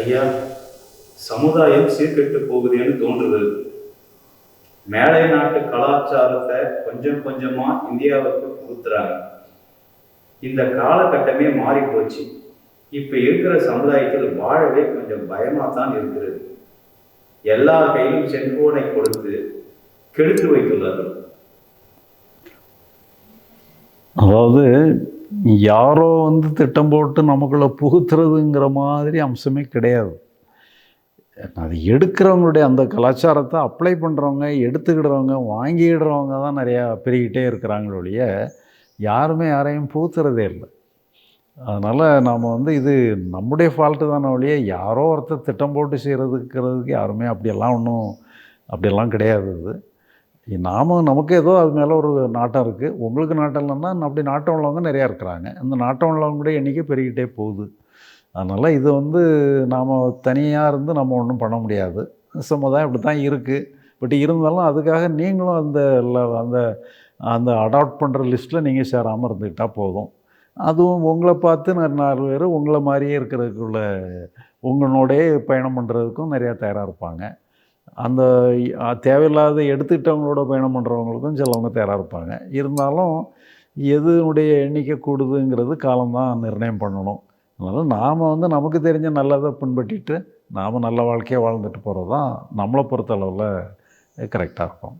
ஐயா, சமுதாயம் சீர்கெட்டு போகுதுன்னு தோன்றுது. மேலை நாட்டு கலாச்சாரத்தை கொஞ்சம் கொஞ்சமா இந்தியாவுக்கு புகுத்துறாங்க. இந்த காலகட்டமே மாறி போச்சு. இப்ப இருக்கிற சமுதாயத்தில் வாழவே கொஞ்சம் பயமா தான் இருக்கிறது. எல்லார் கையிலும் செல்போனை கொடுத்து கெடுத்து வைத்துள்ளார்கள். அதாவது யாரோ திட்டம் போட்டு நமக்குள்ளே புகுத்துறதுங்கிற மாதிரி அம்சமே கிடையாது. அது எடுக்கிறவங்களுடைய அந்த கலாச்சாரத்தை அப்ளை பண்ணுறவங்க, எடுத்துக்கிடுறவங்க, வாங்கிடுறவங்க தான் நிறையா பெருகிட்டே இருக்கிறாங்களே ஒழிய, யாருமே யாரையும் புகுத்துறதே இல்லை. அதனால் நாம் இது நம்முடைய ஃபால்ட்டு தானே ஒழிய, யாரோ ஒருத்தர் திட்டம் போட்டு செய்கிறதுங்கிறதுக்கு யாருமே அப்படியெல்லாம் கிடையாது அது. நமக்கு ஏதோ அது மேலே ஒரு நாட்டம் இருக்குது. உங்களுக்கு நாட்டம் இல்லைன்னா அப்படி நாட்டம் உள்ளவங்க நிறையா இருக்கிறாங்க. இந்த நாட்டம் உள்ளவங்களுடைய எண்ணிக்கை பெருகிட்டே போகுது. அதனால் இது நாம் தனியாக இருந்து நம்ம ஒன்றும் பண்ண முடியாது. சமுதாயம் இப்படி தான் இருக்குது. பட் இருந்தாலும் அதுக்காக நீங்களும் அந்த அந்த அடாப்ட் பண்ணுற லிஸ்ட்டில் நீங்கள் சேராமல் இருந்துக்கிட்டால் போதும். அதுவும் உங்களை பார்த்து 4 பேர் உங்களை மாதிரியே இருக்கிறதுக்குள்ள உங்களோடையே பயணம் பண்ணுறதுக்கும் நிறையா தயாராக இருப்பாங்க. அந்த தேவையில்லாத எடுத்துக்கிட்டவங்களோட பயணம் பண்ணுறவங்களுக்கும் சிலவங்க தயாராக இருப்பாங்க. இருந்தாலும் எதனுடைய எண்ணிக்கை கூடுதுங்கிறது காலம்தான் நிர்ணயம் பண்ணணும். அதனால் நாம் நமக்கு தெரிஞ்ச நல்லதை பின்பற்றிட்டு நாம் நல்ல வாழ்க்கையை வாழ்ந்துட்டு போகிறது தான் நம்மளை பொறுத்தளவில் கரெக்டாக இருக்கும்.